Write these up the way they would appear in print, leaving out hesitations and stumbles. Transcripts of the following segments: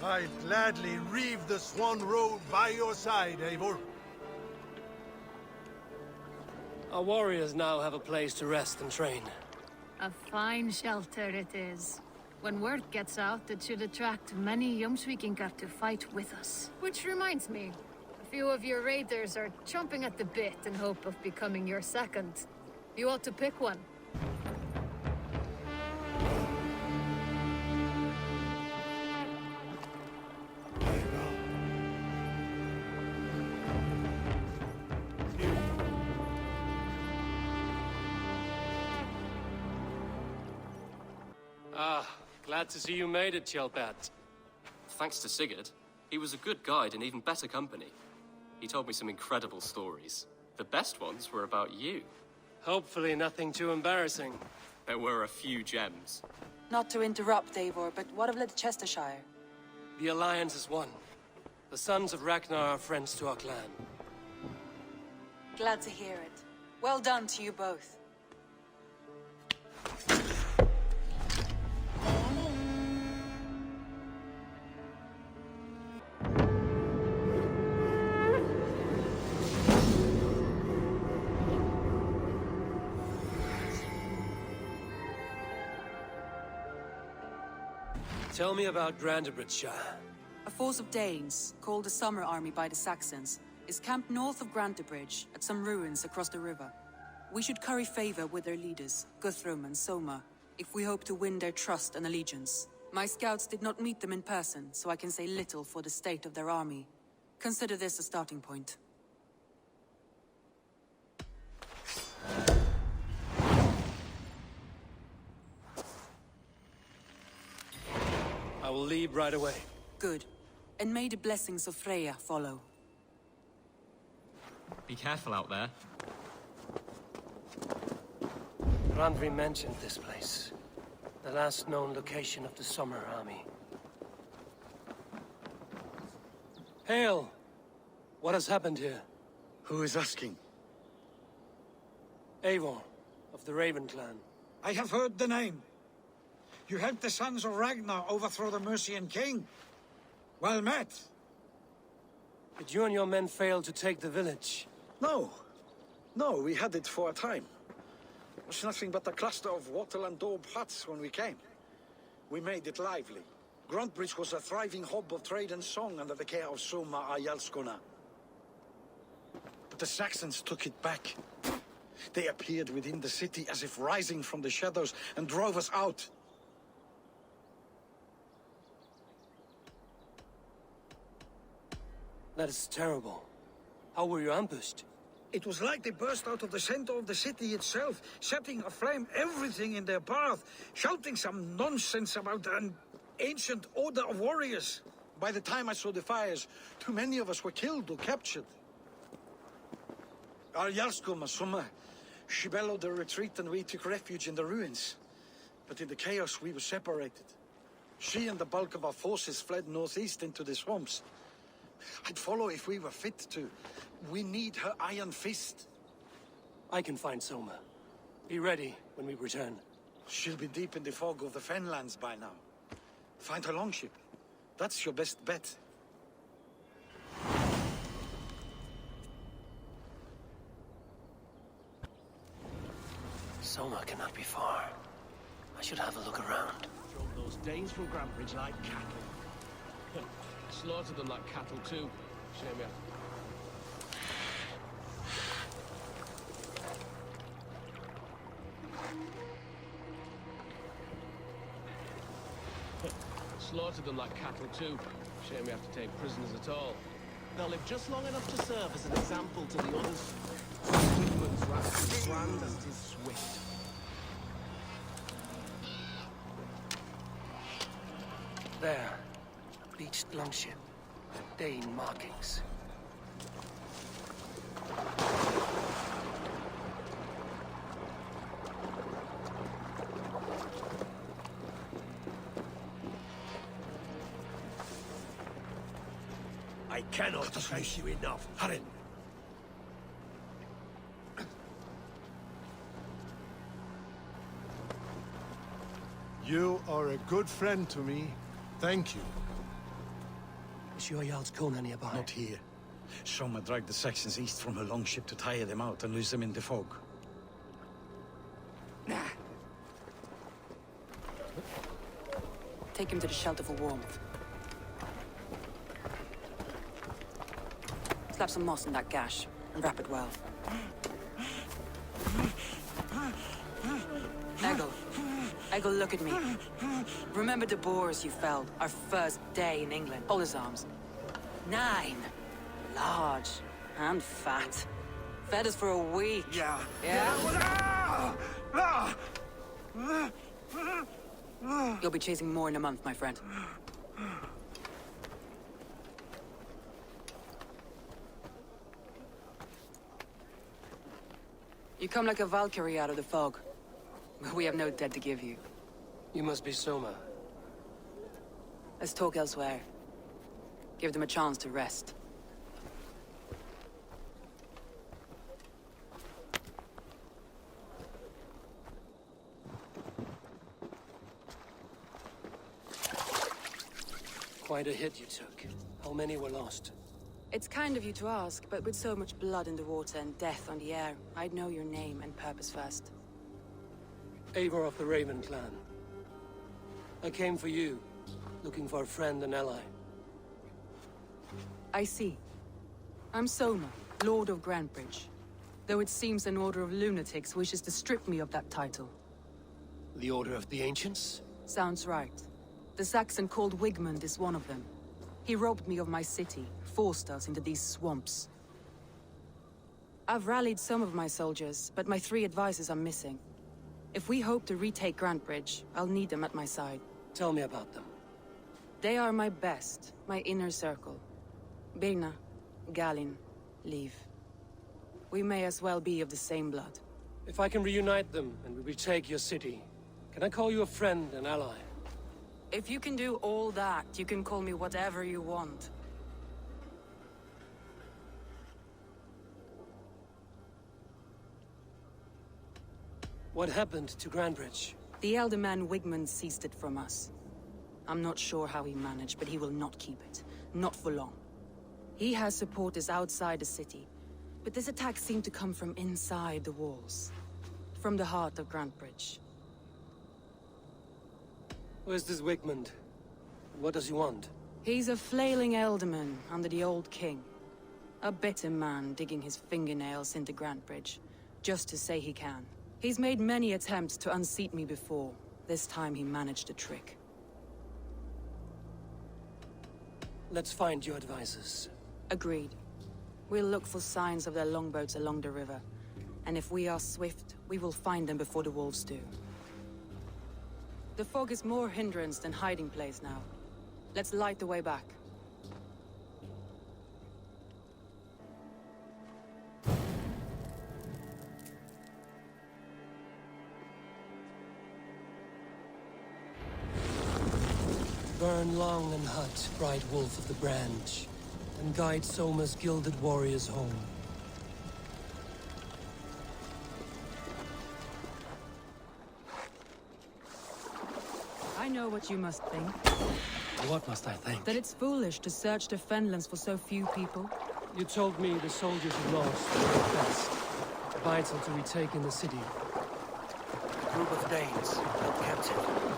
I'd gladly reave the Swan Road by your side, Eivor. Our warriors now have a place to rest and train. A fine shelter it is. When word gets out, it should attract many Jomsvikingar to fight with us. Which reminds me, a few of your raiders are chomping at the bit in hope of becoming your second. You ought to pick one. Glad to see you made it, Kjellbert. Thanks to Sigurd. He was a good guide and even better company. He told me some incredible stories. The best ones were about you. Hopefully nothing too embarrassing. There were a few gems. Not to interrupt, Eivor, but what of Leicestershire? The Alliance is one. The sons of Ragnar are friends to our clan. Glad to hear it. Well done to you both. Tell me about Grantebridgeshire. A force of Danes, called the Summer Army by the Saxons, is camped north of Grantebridge at some ruins across the river. We should curry favor with their leaders, Guthrum and Soma, if we hope to win their trust and allegiance. My scouts did not meet them in person, so I can say little for the state of their army. Consider this a starting point. I will leave right away. Good. And may the blessings of Freya follow. Be careful out there. Randvi mentioned this place. The last known location of the Summer Army. Hail! What has happened here? Who is asking? Eivor, of the Raven clan. I have heard the name. You helped the sons of Ragnar overthrow the Mercian king. Well met. Did you and your men fail to take the village? No. No, we had it for a time. It was nothing but a cluster of wattle and daub huts when we came. We made it lively. Grantebridge was a thriving hub of trade and song under the care of Soma Jarlskona. But the Saxons took it back. They appeared within the city as if rising from the shadows and drove us out. That is terrible. How were you ambushed? It was like they burst out of the center of the city itself, setting aflame everything in their path, shouting some nonsense about an ancient order of warriors. By the time I saw the fires, too many of us were killed or captured. Our Jarlskona, Soma, she bellowed a retreat and we took refuge in the ruins. But in the chaos we were separated. She and the bulk of our forces fled northeast into the swamps. I'd follow if we were fit to. We need her iron fist. I can find Soma. Be ready when we return. She'll be deep in the fog of the Fenlands by now. Find her longship. That's your best bet. Soma cannot be far. I should have a look around. Drove those Danes from Grantebridge like cattle. Slaughtered them like cattle too. Shame ya. Slaughtered them like cattle too. Shame we have to take prisoners at all. They'll live just long enough to serve as an example to the others. Swindman's wrath is grand as it is swift. There. A bleached longship. Dane markings. I cannot thank you enough, Harin. You are a good friend to me. Thank you. Is your Jarl's Kona nearby? Not here. Soma dragged the Saxons east from her longship to tire them out and lose them in the fog. Take him to the shelter for warmth. Slap some moss in that gash, and wrap it well. Eggle, look at me. Remember the boars you felled, our first day in England? Hold his arms. 9. Large and fat. Fed us for a week. Yeah. Yeah? You'll be chasing more in a month, my friend. You come like a Valkyrie out of the fog. We have no dead to give you. You must be Soma. Let's talk elsewhere. Give them a chance to rest. Quite a hit you took. How many were lost? It's kind of you to ask, but with so much blood in the water and death on the air, I'd know your name and purpose first. Eivor of the Raven clan. I came for you, looking for a friend and ally. I see. I'm Soma, Lord of Grantebridge. Though it seems an order of lunatics wishes to strip me of that title. The Order of the Ancients? Sounds right. The Saxon called Wigmund is one of them. He robbed me of my city, forced us into these swamps. I've rallied some of my soldiers, but my 3 advisors are missing. If we hope to retake Grantebridge, I'll need them at my side. Tell me about them. They are my best, my inner circle. Birna, Galin, Liv. We may as well be of the same blood. If I can reunite them and we retake your city, can I call you a friend and ally? If you can do all that, you can call me whatever you want. What happened to Grantebridge? The elder man Wigmund seized it from us. I'm not sure how he managed, but he will not keep it. Not for long. He has supporters outside the city, but this attack seemed to come from inside the walls. From the heart of Grantebridge. Where's this Wigmund? What does he want? He's a flailing elderman under the old king. A bitter man digging his fingernails into Grantebridge, just to say he can. He's made many attempts to unseat me before. This time he managed a trick. Let's find your advisors. Agreed. We'll look for signs of their longboats along the river. And if we are swift, we will find them before the wolves do. The fog is more hindrance than hiding place now. Let's light the way back. Burn long and hot, bright wolf of the branch, and guide Soma's gilded warriors home. I know what you must think. What must I think? That it's foolish to search the Fenlands for so few people. You told me the soldiers you lost were the best. Vital to retaking the city. A group of Danes held captive.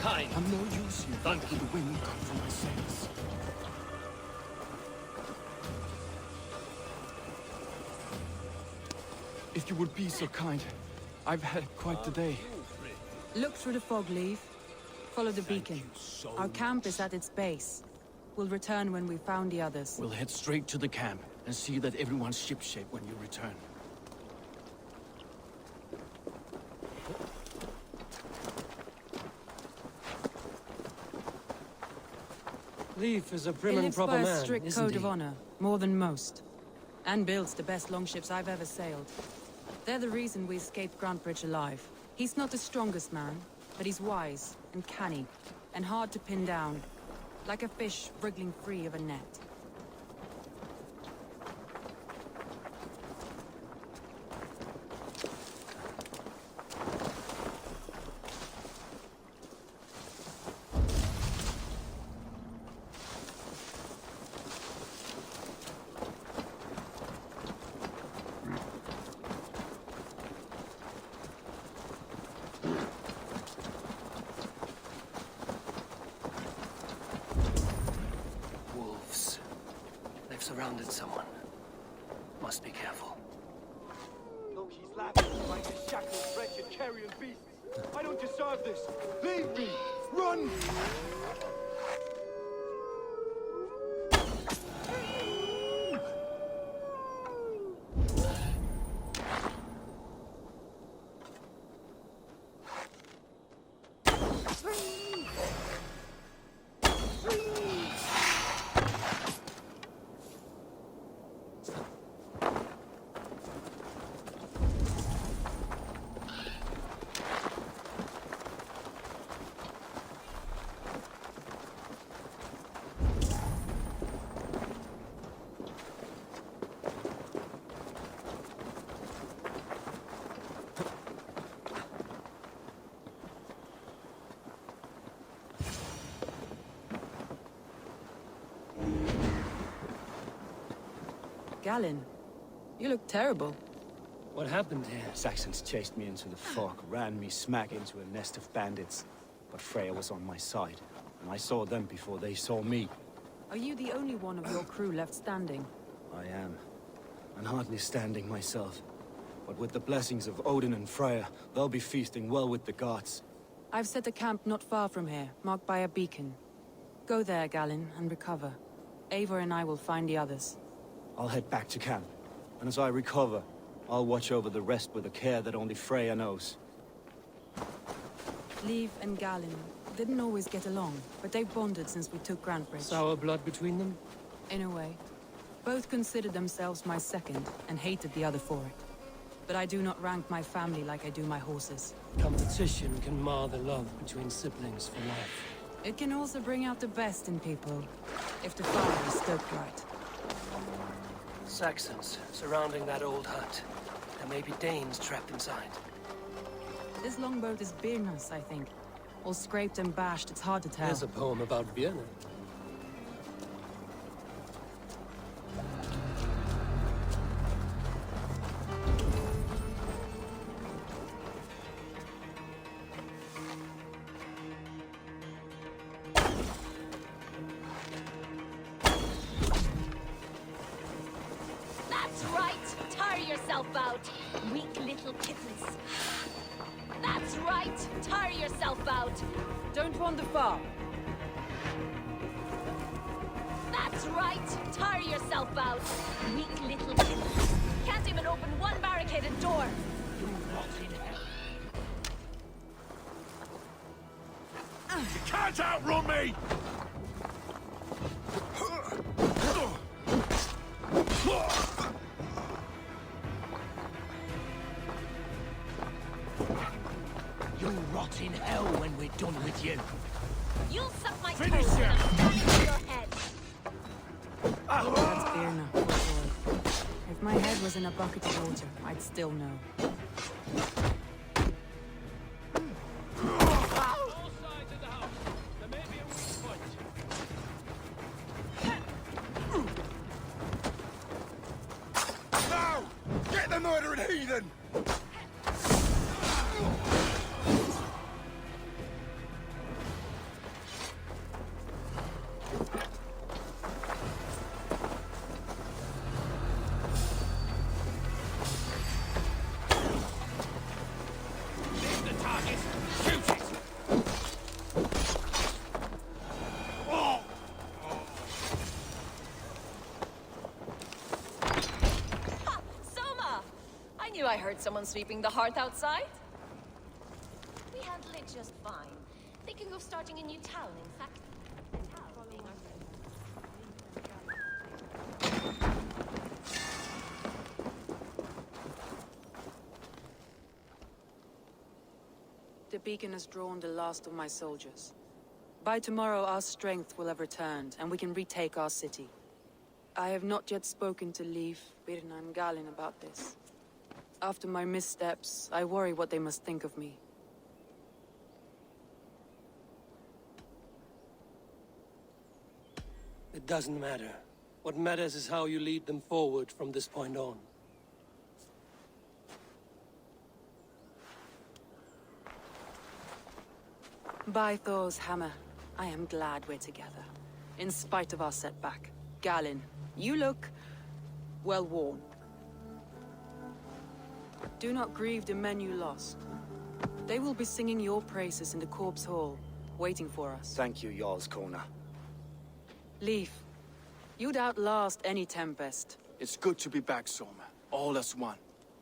kind. I'm no use, you funky wind cut from my sails. If you would be so kind, I've had quite the day. Look through the fog, Leaf. Follow the beacon. Our camp is at its base. We'll return when we've found the others. We'll head straight to the camp and see that everyone's shipshape when you return. Leaf is a prim He and lives proper by a man, strict isn't code he? of honor, more than most. And builds the best longships I've ever sailed. They're the reason we escaped Grantbridge alive. He's not the strongest man, but he's wise and canny, and hard to pin down. Like a fish wriggling free of a net. Wolves. They've surrounded someone. Must be careful. Look, he's laughing like a shackled, wretched carrion beast. I don't deserve this. Leave me! Run! Galen, you look terrible. What happened here? Saxons chased me into the fog, ran me smack into a nest of bandits. But Freya was on my side, and I saw them before they saw me. Are you the only one of your crew left standing? I am. And hardly standing myself. But with the blessings of Odin and Freya, they'll be feasting well with the gods. I've set a camp not far from here, marked by a beacon. Go there, Galen, and recover. Eivor and I will find the others. I'll head back to camp, and as I recover, I'll watch over the rest with a care that only Freya knows. Leif and Galen didn't always get along, but they've bonded since we took Grantbridge. Sour blood between them? In a way. Both considered themselves my second, and hated the other for it. But I do not rank my family like I do my horses. Competition can mar the love between siblings for life. It can also bring out the best in people, if the fire is stoked right. Saxons surrounding that old hut. There may be Danes trapped inside. This longboat is Birna's, I think. All scraped and bashed, it's hard to tell. There's a poem about Vienna. That's right! Tire yourself out, weak little kittens. That's right! Tire yourself out! Don't wander far. That's right! Tire yourself out, weak little kittens. Can't even open one barricaded door. You rotting hell. You can't outrun me! You'll rot in hell when we're done with you. You'll suck my Finish toes him! and I'm falling to your head. That's Birna, poor boy. If my head was in a bucket of water, I'd still know. All sides of the house. There may be a weak point. Now! Get the murdering heathen! I heard someone sweeping the hearth outside. We handle it just fine. Thinking of starting a new town, in fact. The town being our The beacon has drawn the last of my soldiers. By tomorrow, our strength will have returned, and we can retake our city. I have not yet spoken to Leif, Birna, and Galin about this. After my missteps, I worry what they must think of me. It doesn't matter. What matters is how you lead them forward from this point on. By Thor's hammer, I am glad we're together. In spite of our setback. Galin, you look well worn. Do not grieve the men you lost. They will be singing your praises in the Corpse Hall, waiting for us. Thank you, Jarl's Kona. Leif, you'd outlast any tempest. It's good to be back, Soma. All as one.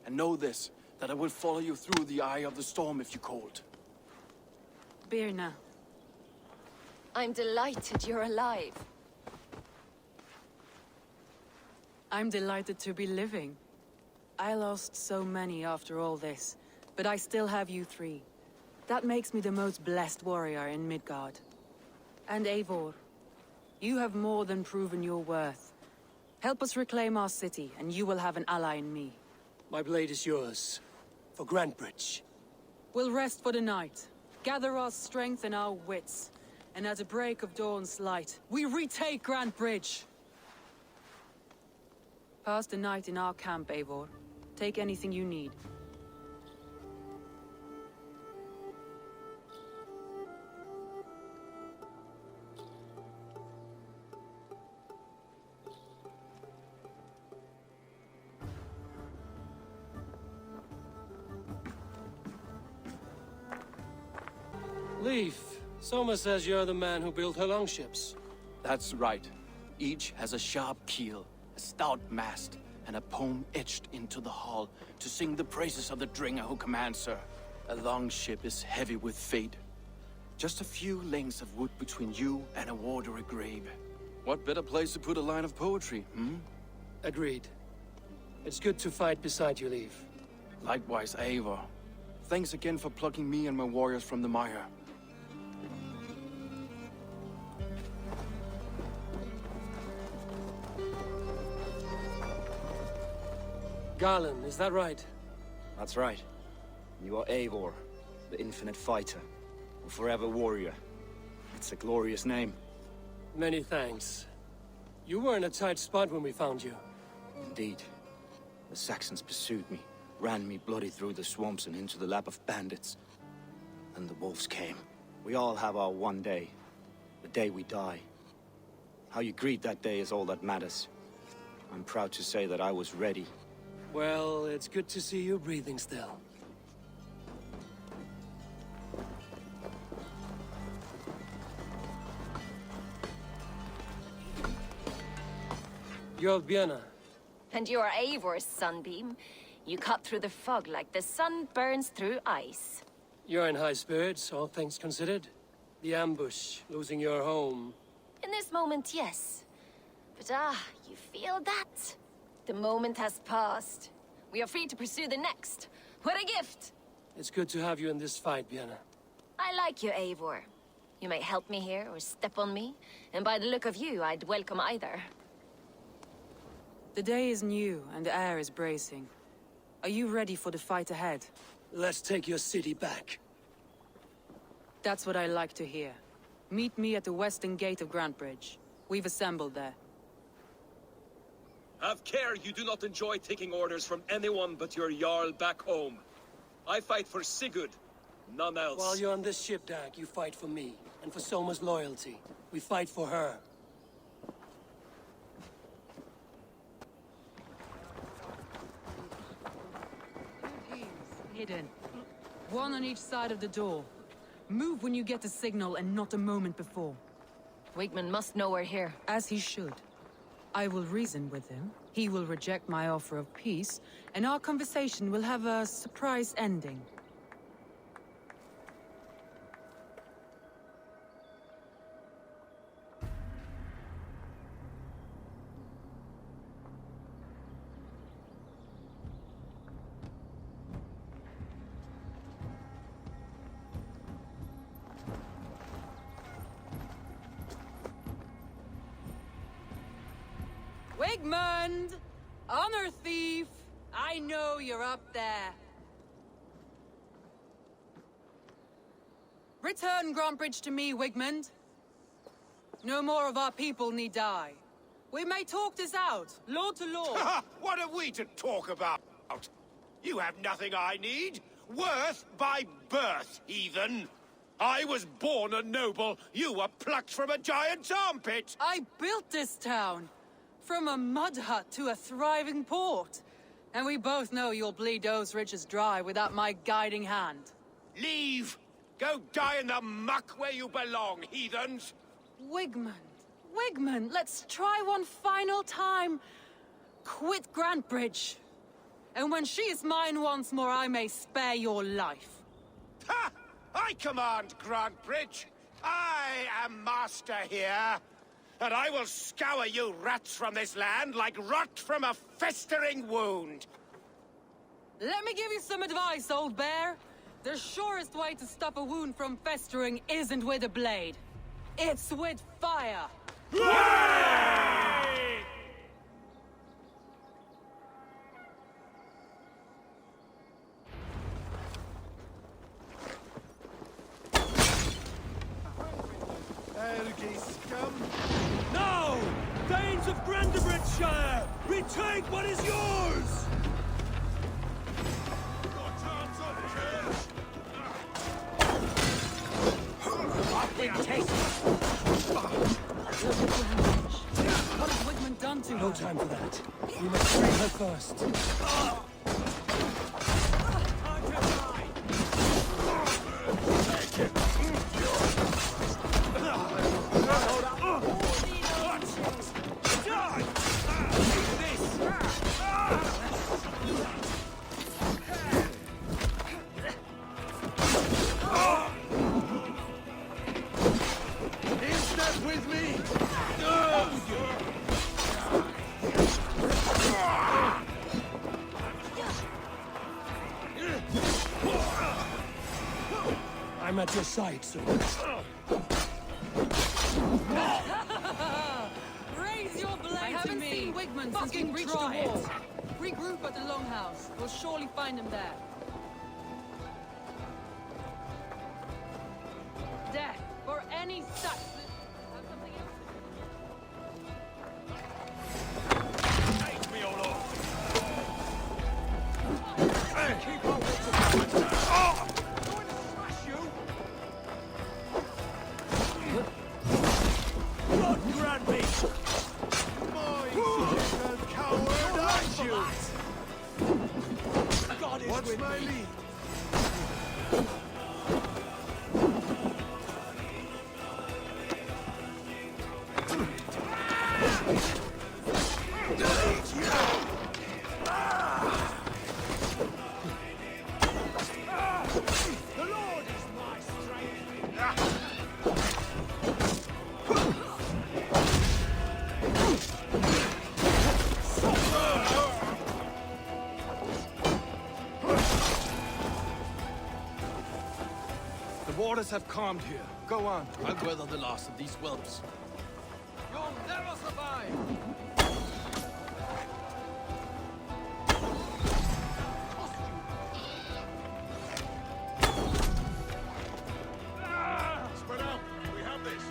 And know this, that I will follow you through the eye of the storm if you called. Birna. I'm delighted you're alive. I'm delighted to be living. I lost so many after all this, but I still have you three. That makes me the most blessed warrior in Midgard. And Eivor, you have more than proven your worth. Help us reclaim our city, and you will have an ally in me. My blade is yours. For Grantebridge. We'll rest for the night. Gather our strength and our wits. And at the break of dawn's light, we retake Grantebridge! Pass the night in our camp, Eivor. Take anything you need. Leif, Soma says you're the man who built her longships. That's right. Each has a sharp keel, a stout mast, and a poem etched into the hull to sing the praises of the Dringer who commands her. A longship is heavy with fate. Just a few lengths of wood between you and a watery grave. What better place to put a line of poetry, hmm? Agreed. It's good to fight beside you, Leif. Likewise, Eivor. Thanks again for plucking me and my warriors from the mire. Garland, is that right? That's right. You are Eivor, the infinite fighter, a forever warrior. It's a glorious name. Many thanks. You were in a tight spot when we found you. Indeed. The Saxons pursued me, ran me bloody through the swamps and into the lap of bandits. And the wolves came. We all have our one day. The day we die. How you greet that day is all that matters. I'm proud to say that I was ready. Well, it's good to see you breathing still. You're Björna. And you're Eivor's sunbeam. You cut through the fog like the sun burns through ice. You're in high spirits, all things considered. The ambush, losing your home. In this moment, yes. But you feel that? The moment has passed. We are free to pursue the next. What a gift! It's good to have you in this fight, Björna. I like you, Eivor. You may help me here or step on me, and by the look of you, I'd welcome either. The day is new, and the air is bracing. Are you ready for the fight ahead? Let's take your city back. That's what I like to hear. Meet me at the western gate of Grantebridge. We've assembled there. Have care you do not enjoy taking orders from anyone but your Jarl back home. I fight for Sigurd, none else. While you're on this ship, Dag, you fight for me, and for Soma's loyalty. We fight for her. Hidden. One on each side of the door. Move when you get the signal and not a moment before. Wigman must know we're here. As he should. I will reason with him. He will reject my offer of peace, and our conversation will have a surprise ending. Wigmund! Honor thief! I know you're up there. Return Grantbridge to me, Wigmund. No more of our people need die. We may talk this out, law to law. What are we to talk about? You have nothing I need. Worth by birth, heathen. I was born a noble. You were plucked from a giant's armpit. I built this town. From a mud hut to a thriving port. And we both know you'll bleed those riches dry without my guiding hand. Leave! Go die in the muck where you belong, heathens! Wigmund, Wigmund, let's try one final time. Quit Grantbridge. And when she is mine once more, I may spare your life. Ha! I command Grantbridge. I am master here. And I will scour you rats from this land like rot from a festering wound. Let me give you some advice, old bear. The surest way to stop a wound from festering isn't with a blade. It's with fire. Scum! Now! Danes of Grantebridgeshire! Retake what is yours! I've been taken! What has Wigmund done to her? No time for that. We must free her first. I'm at your side, sir. Raise your blade I haven't seen Wigmund since we reached the wall. Regroup at the Longhouse. We'll surely find him there. Death for any Saxon. Have something else? Take me all off! Keep on with the Oh! Blood Granby! Coward, aren't you? God is What's with my me. lead? The Lord is my strength! The waters have calmed here. Go on. I'll weather the loss of these whelps. You'll never survive! Spread out. We have this.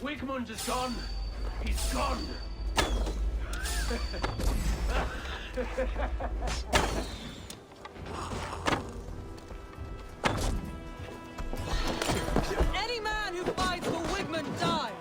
Wigmund is gone. He's gone. Any man who fights for Wigmund dies!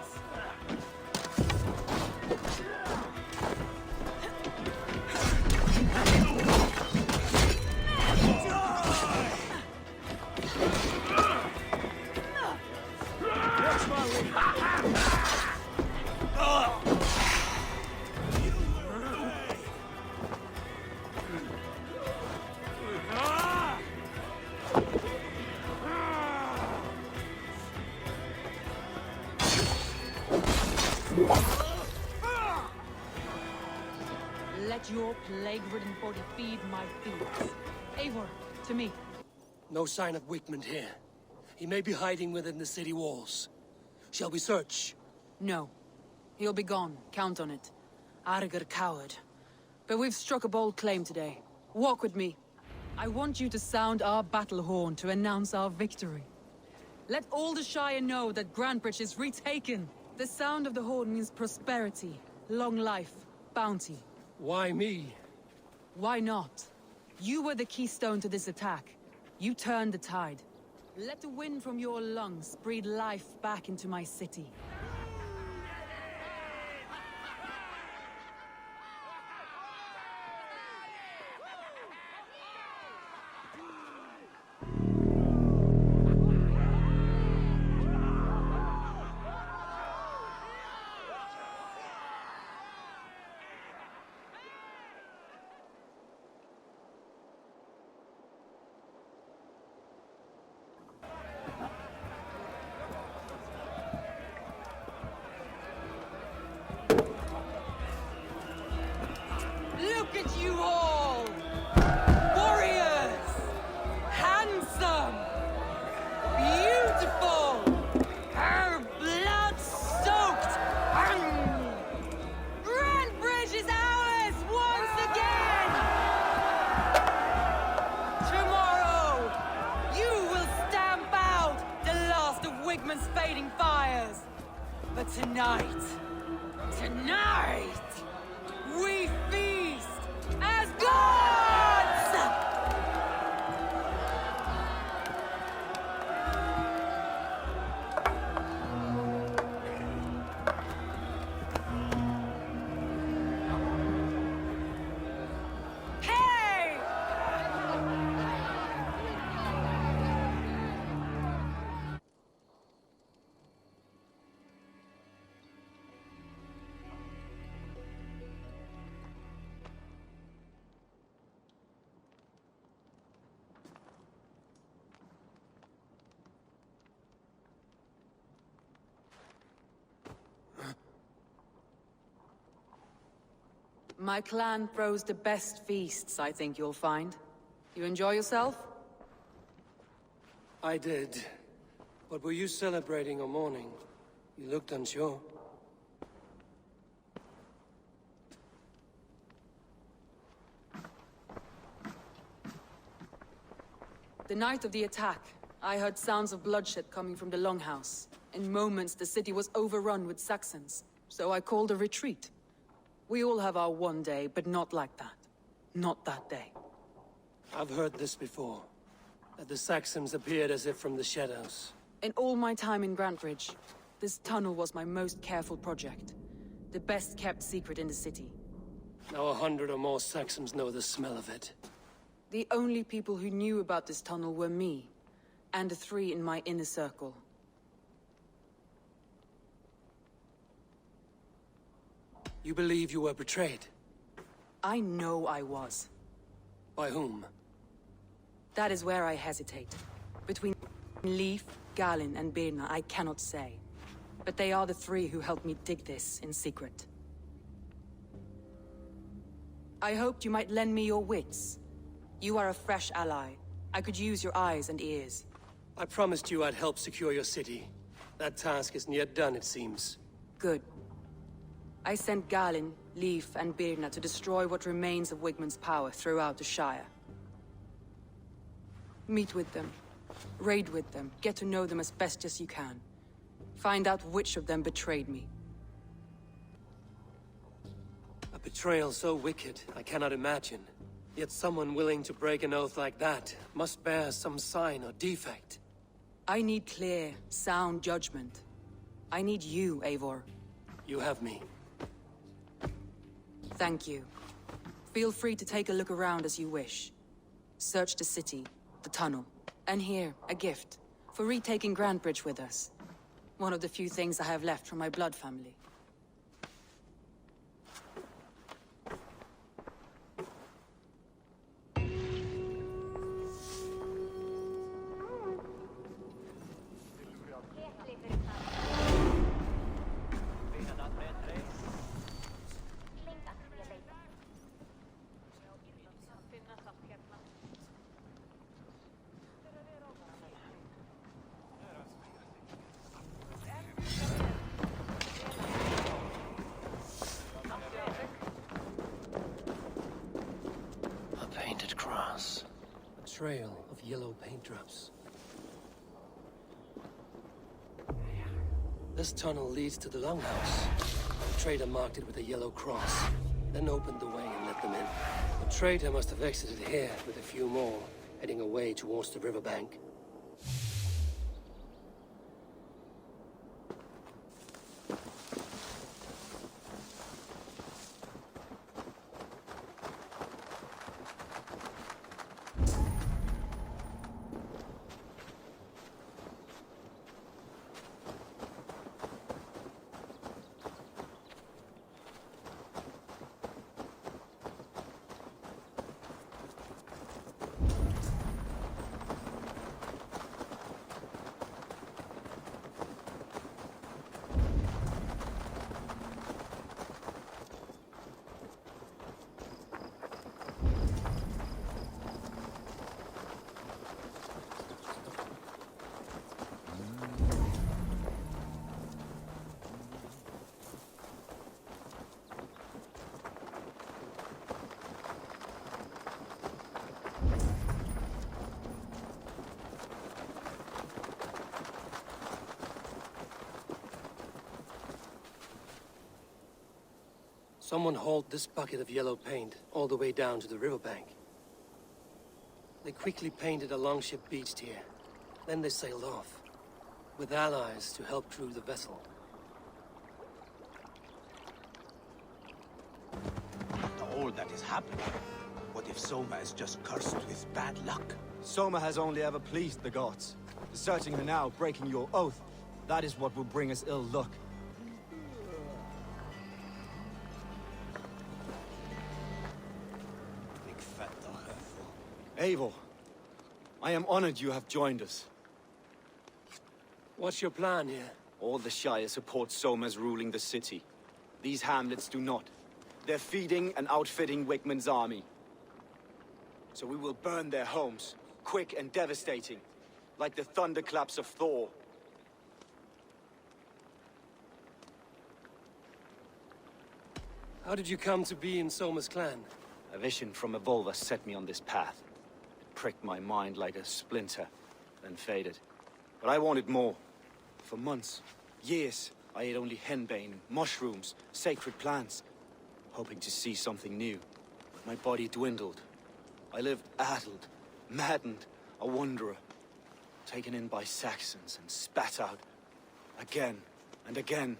Let your plague-ridden body feed my fields. Eivor, to me. No sign of Wigmund here. He may be hiding within the city walls. Shall we search? No. He'll be gone, count on it. Arger coward. But we've struck a bold claim today. Walk with me. I want you to sound our battle horn to announce our victory. Let all the Shire know that Grantebridge is retaken. The sound of the horn means prosperity, long life, bounty. Why me? Why not? You were the keystone to this attack. You turned the tide. Let the wind from your lungs breathe life back into my city. Look at you all! Warriors! Handsome! Beautiful! Blood-soaked! Grantebridge is ours once again! Tomorrow, you will stamp out the last of Wigmund's fading fires. But tonight, we feast as gods! Hey! My clan throws the best feasts, I think you'll find. You enjoy yourself? I did. But were you celebrating or mourning? You looked unsure. The night of the attack, I heard sounds of bloodshed coming from the Longhouse. In moments, the city was overrun with Saxons, so I called a retreat. We all have our one day, but not like that. Not that day. I've heard this before. That the Saxons appeared as if from the shadows. In all my time in Grantebridge, this tunnel was my most careful project. The best kept secret in the city. Now 100 or more Saxons know the smell of it. The only people who knew about this tunnel were me, and the 3 in my inner circle. You believe you were betrayed? I know I was. By whom? That is where I hesitate. Between Leif, Galinn, and Birna, I cannot say. But they are the 3 who helped me dig this in secret. I hoped you might lend me your wits. You are a fresh ally. I could use your eyes and ears. I promised you I'd help secure your city. That task isn't yet done, it seems. Good. I sent Galinn, Leif, and Birna to destroy what remains of Wigmund's power throughout the Shire. Meet with them. Raid with them. Get to know them as best as you can. Find out which of them betrayed me. A betrayal so wicked, I cannot imagine. Yet someone willing to break an oath like that must bear some sign or defect. I need clear, sound judgment. I need you, Eivor. You have me. Thank you. Feel free to take a look around as you wish. Search the city, the tunnel, and here, a gift, for retaking Grantebridge with us. One of the few things I have left from my blood family. Trail of yellow paint drops. This tunnel leads to the longhouse. The trader marked it with a yellow cross, then opened the way and let them in. The trader must have exited here with a few more, heading away towards the riverbank. Someone hauled this bucket of yellow paint all the way down to the riverbank. They quickly painted a longship beached here. Then they sailed off, with allies to help crew the vessel. All that is happening. What if Soma is just cursed with bad luck? Soma has only ever pleased the gods. Deserting her now, breaking your oath, that is what will bring us ill luck. Eivor, I am honored you have joined us. What's your plan here? All the Shire support Soma's ruling the city. These hamlets do not. They're feeding and outfitting Wickman's army. So we will burn their homes, quick and devastating, like the thunderclaps of Thor. How did you come to be in Soma's clan? A vision from Evolva set me on this path. It pricked my mind like a splinter, then faded. But I wanted more. For months, years, I ate only henbane, mushrooms, sacred plants, hoping to see something new. But my body dwindled. I lived addled, maddened, a wanderer, taken in by Saxons and spat out again and again,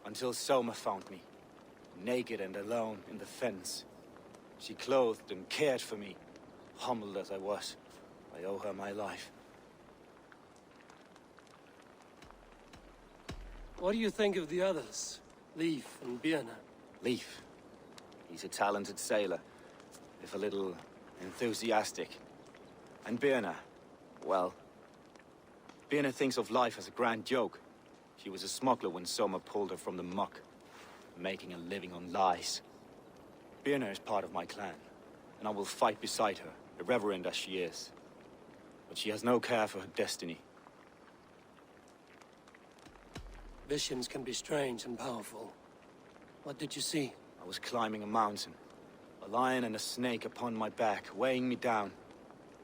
until Soma found me, naked and alone in the fens. She clothed and cared for me, humbled as I was. I owe her my life. What do you think of the others? Leif and Birna? Leif. He's a talented sailor, if a little enthusiastic. And Birna, well, Birna thinks of life as a grand joke. She was a smuggler when Soma pulled her from the muck, making a living on lies. Birna is part of my clan, and I will fight beside her, irreverent as she is. But she has no care for her destiny. Visions can be strange and powerful. What did you see? I was climbing a mountain. A lion and a snake upon my back, weighing me down.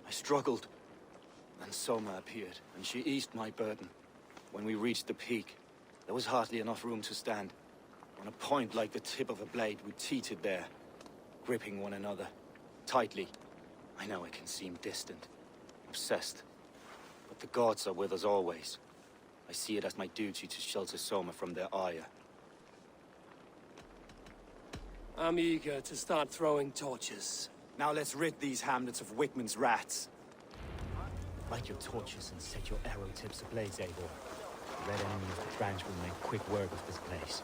I struggled. Then Soma appeared, and she eased my burden. When we reached the peak, There was hardly enough room to stand. On a point like the tip of a blade, we teetered there, gripping one another, tightly. I know I can seem distant, obsessed, but the gods are with us always. I see it as my duty to shelter Soma from their ire. I'm eager to start throwing torches. Now let's rid these hamlets of Wickman's rats. Light your torches and set your arrow tips ablaze, Eivor. The red enemy of the branch will make quick work of this place.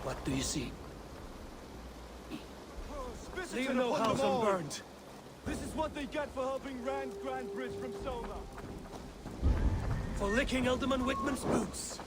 What do you see? Leave no house unburned. This is what they get for helping Rand Grand Bridge from Soma. For licking Alderman Wickman's boots.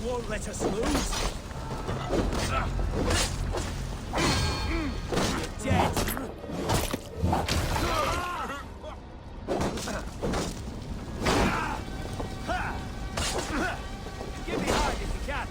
Won't let us lose. You're dead. Give me hard if you can.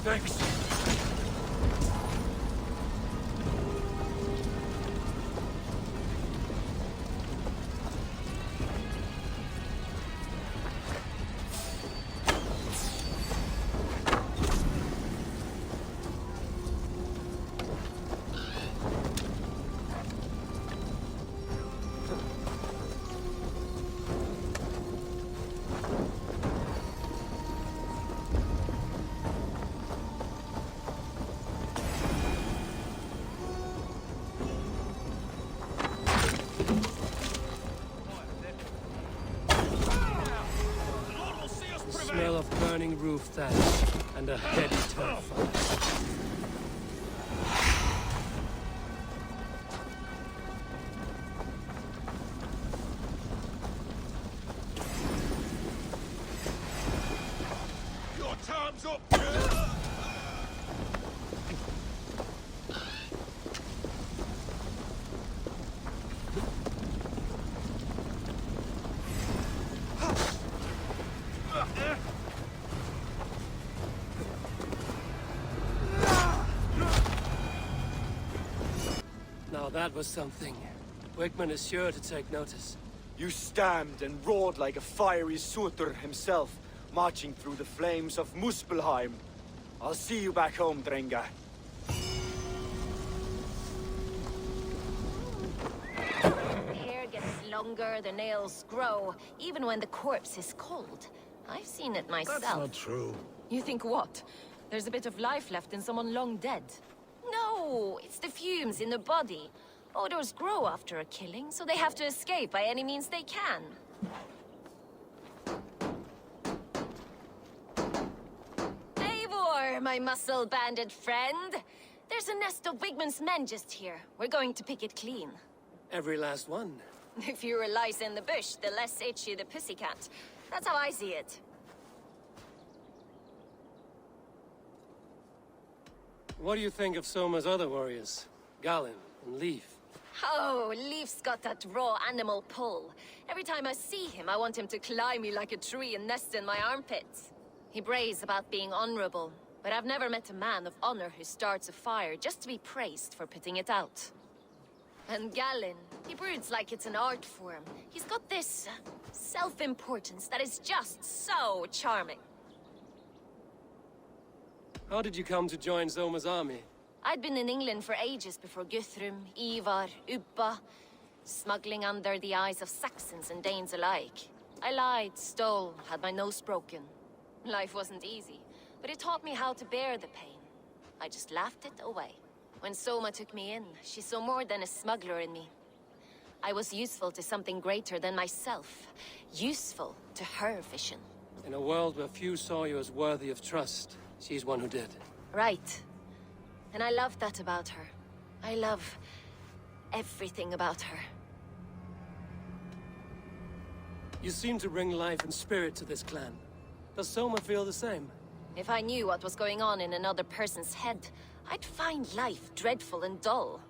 Thanks. Smell of burning roof thatch and a heady turf fire. Your time's up! Now that was something. Wickman is sure to take notice. You stamped and roared like a fiery Surtur himself, marching through the flames of Muspelheim. I'll see you back home, Drenga. The hair gets longer, the nails grow, even when the corpse is cold. I've seen it myself. That's not true. You think what? There's a bit of life left in someone long dead? No, it's the fumes in the body. Odors grow after a killing, so they have to escape by any means they can. Eivor, my muscle-banded friend! There's a nest of Wigman's men just here. We're going to pick it clean. Every last one. The fewer lice in the bush, the less itchy the pussycat. That's how I see it. What do you think of Soma's other warriors? Galin and Leaf? Oh, Leaf's got that raw animal pull. Every time I see him, I want him to climb me like a tree and nest in my armpits. He brays about being honorable, but I've never met a man of honor who starts a fire just to be praised for putting it out. And Galin, he broods like it's an art form. He's got this self-importance that is just so charming. How did you come to join Soma's army? I'd been in England for ages before Guthrum, Ivar, Ubba, smuggling under the eyes of Saxons and Danes alike. I lied, stole, had my nose broken. Life wasn't easy, but it taught me how to bear the pain. I just laughed it away. When Soma took me in, she saw more than a smuggler in me. I was useful to something greater than myself. Useful to her vision. In a world where few saw you as worthy of trust, she's one who did. Right. And I love that about her. I love everything about her. You seem to bring life and spirit to this clan. Does Soma feel the same? If I knew what was going on in another person's head, I'd find life dreadful and dull.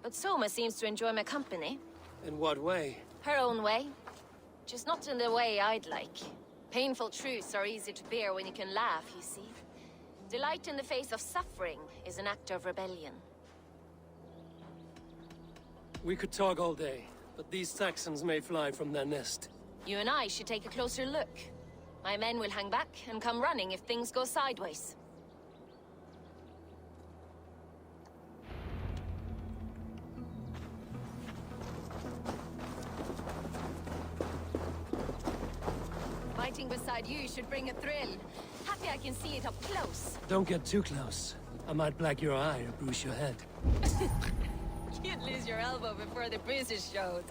But Soma seems to enjoy my company. In what way? Her own way. Just not in the way I'd like. Painful truths are easy to bear when you can laugh, you see. Delight in the face of suffering is an act of rebellion. We could talk all day, but these Saxons may fly from their nest. You and I should take a closer look. My men will hang back and come running if things go sideways. Fighting beside you should bring a thrill. Happy I can see it up close. Don't get too close. I might black your eye or bruise your head. You'd lose your elbow before the bruises showed.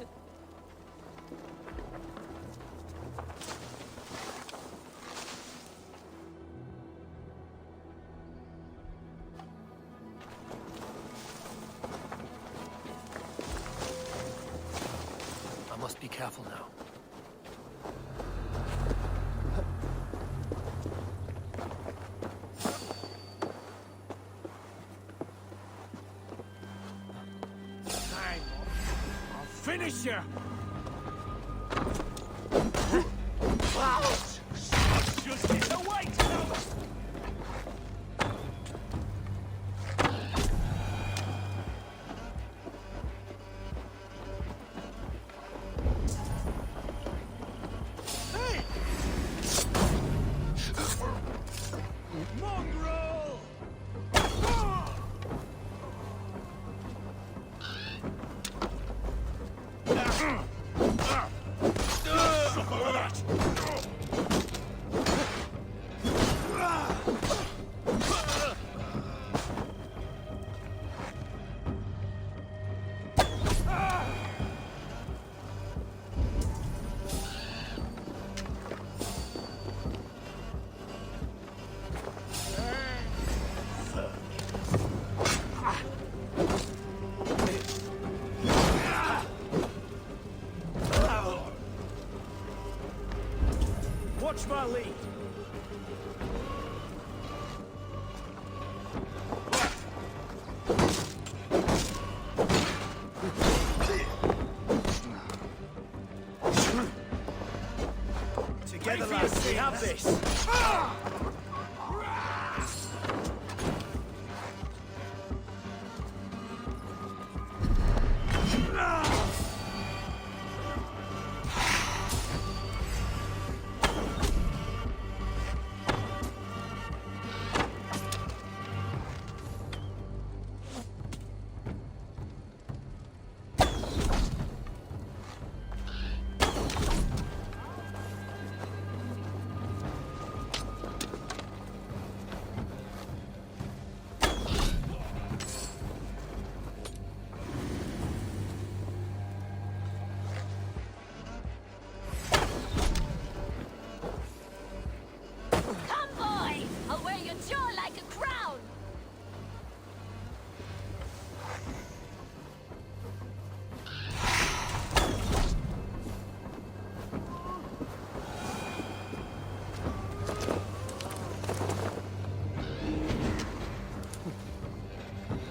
I must be careful now. Finish you! Just get away! Mongrel! Watch my lead. Together, lads, we have this.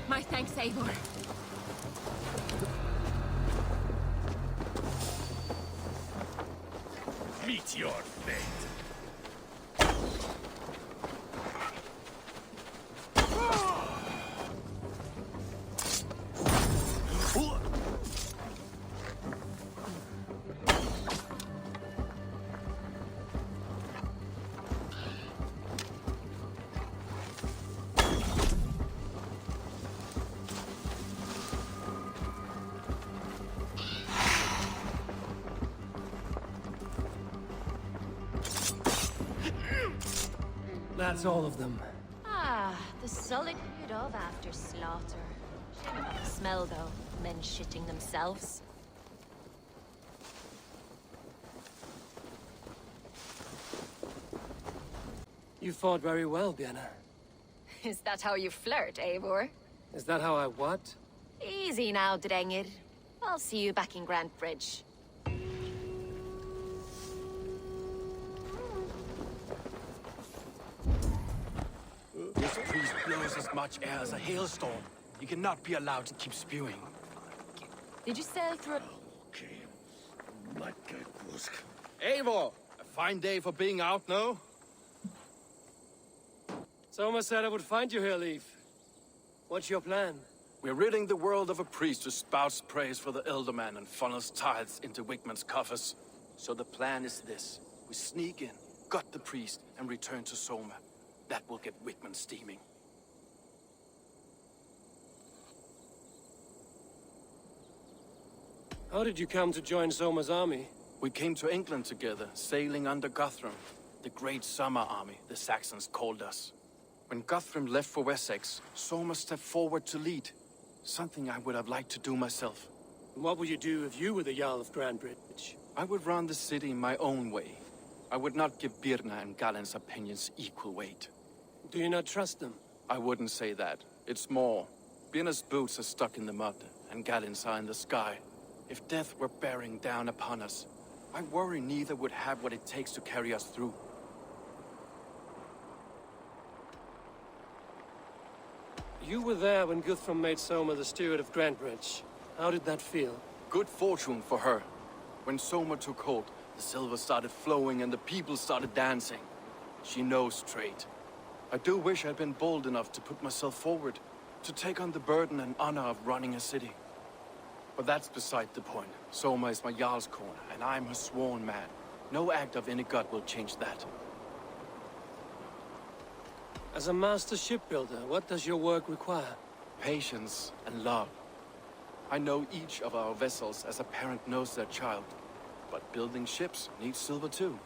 My thanks, Eivor. Meet your fate. That's all of them. Ah, the solitude of after slaughter. Shame about the smell, though. Men shitting themselves. You fought very well, Bianna. Is that how you flirt, Eivor? Is that how I what? Easy now, Drengir. I'll see you back in Grand Bridge. This priest blows as much air as a hailstorm. He cannot be allowed to keep spewing. Did you sail through? Eivor! A fine day for being out, no? Soma said I would find you here, Leaf. What's your plan? We're ridding the world of a priest who spouts praise for the Elderman and funnels tithes into Wigman's coffers. So the plan is this. We sneak in, gut the priest, and return to Soma. That will get Wigman steaming. How did you come to join Soma's army? We came to England together, sailing under Guthrum. The Great Summer Army, the Saxons called us. When Guthrum left for Wessex, Soma stepped forward to lead. Something I would have liked to do myself. What would you do if you were the Jarl of Grandbridge? I would run the city my own way. I would not give Birna and Galen's opinions equal weight. Do you not trust them? I wouldn't say that. It's more. Birna's boots are stuck in the mud, and Galen's are in the sky. If death were bearing down upon us, I worry neither would have what it takes to carry us through. You were there when Guthrum made Soma the steward of Grandbridge. How did that feel? Good fortune for her. When Soma took hold, the silver started flowing and the people started dancing. She knows trade. I do wish I'd been bold enough to put myself forward, to take on the burden and honor of running a city. But that's beside the point. Soma is my Jarl's corner, and I'm her sworn man. No act of any god will change that. As a master shipbuilder, what does your work require? Patience and love. I know each of our vessels as a parent knows their child. But building ships needs silver too.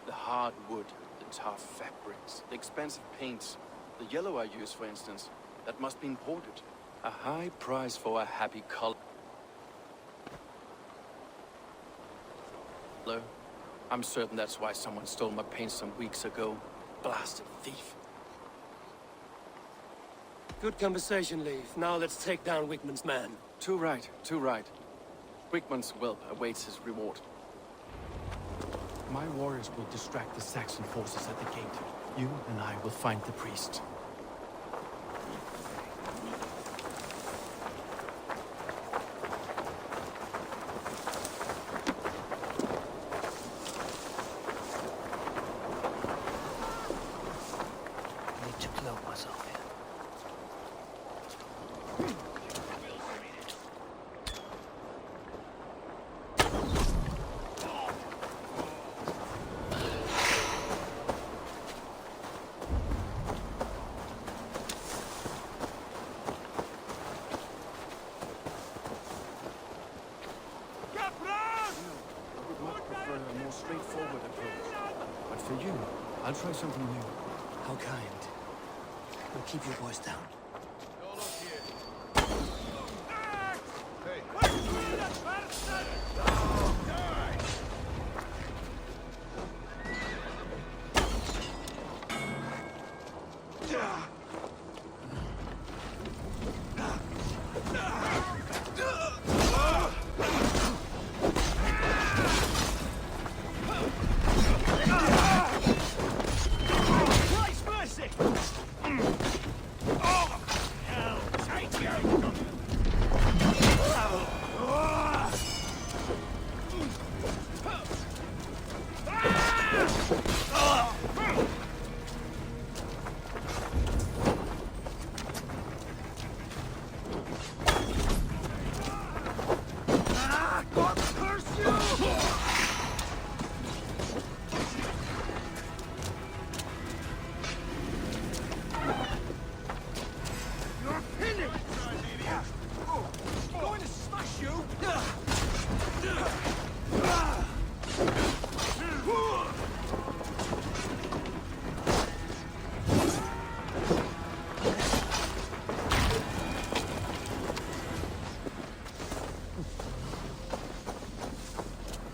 The hard wood, the tough fabrics, the expensive paints, the yellow I use, for instance, that must be imported. A high price for a happy color. I'm certain that's why someone stole my paint some weeks ago. Blasted thief. Good conversation, Leif. Now let's take down Wickman's man. Too right, too right. Wickman's whelp awaits his reward. My warriors will distract the Saxon forces at the gate. You and I will find the priest. I need to cloak myself here. Straightforward approach. But for you, I'll try something new. How kind. But keep your voice down.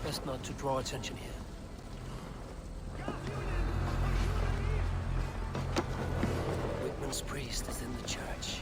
Best not to draw attention here. Wickman's priest is in the church.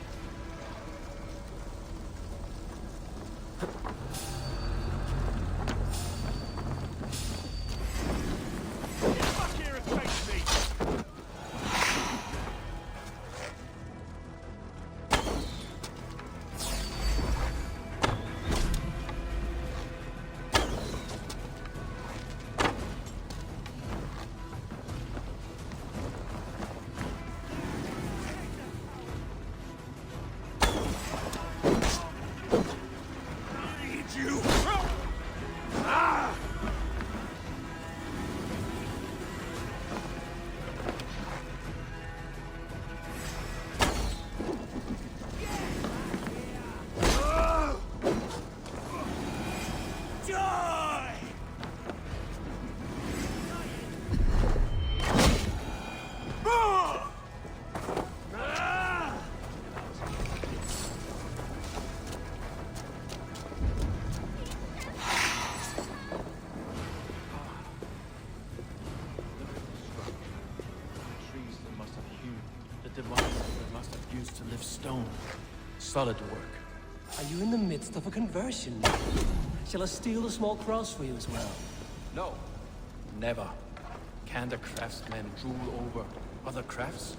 To lift stone. Solid work. Are you in the midst of a conversion? Shall I steal a small cross for you as well? No. Never. Can a craftsman rule over other crafts?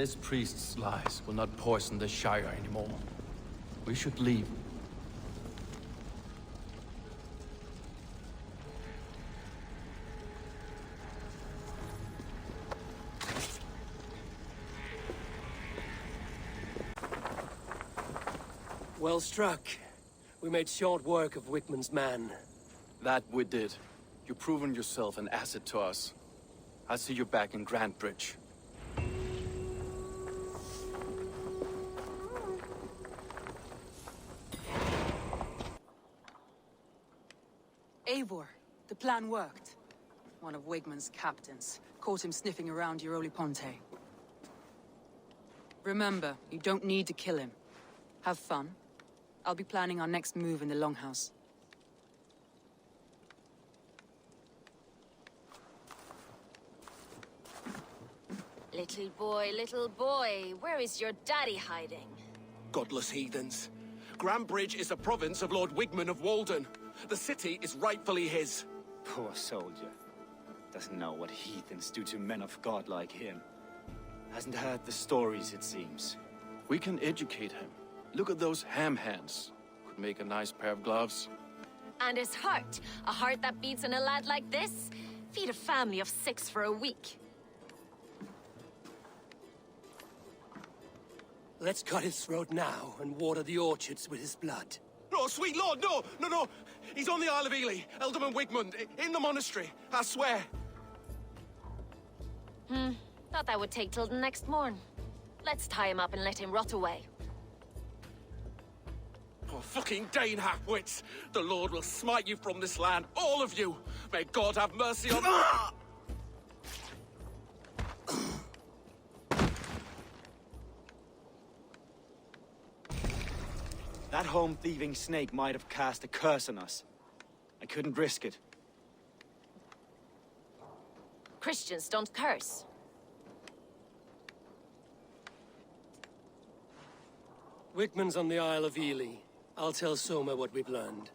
This priest's lies will not poison the Shire anymore. We should leave. Well struck. We made short work of Wickman's man. That we did. You've proven yourself an asset to us. I'll see you back in Grantebridge. Eivor, the plan worked. One of Wigman's captains caught him sniffing around Euroli Ponte. Remember, you don't need to kill him. Have fun. I'll be planning our next move in the Longhouse. Little boy, where is your daddy hiding? Godless heathens. Grantebridge is a province of Lord Wigman of Walden. The city is rightfully his. Poor soldier. Doesn't know what heathens do to men of God like him. Hasn't heard the stories, it seems. We can educate him. Look at those ham hands. Could make a nice pair of gloves. And his heart. A heart that beats in a lad like this? Feed a family of 6 for a week. Let's cut his throat now and water the orchards with his blood. No, sweet lord, no! He's on the Isle of Ely, Ealdorman Wigmund, in the monastery, I swear. Thought that would take till the next morn. Let's tie him up and let him rot away. Oh, fucking Dane half-wits! The Lord will smite you from this land, all of you! May God have mercy on... That home-thieving snake might have cast a curse on us. I couldn't risk it. Christians don't curse. Wickman's on the Isle of Ely. I'll tell Soma what we've learned.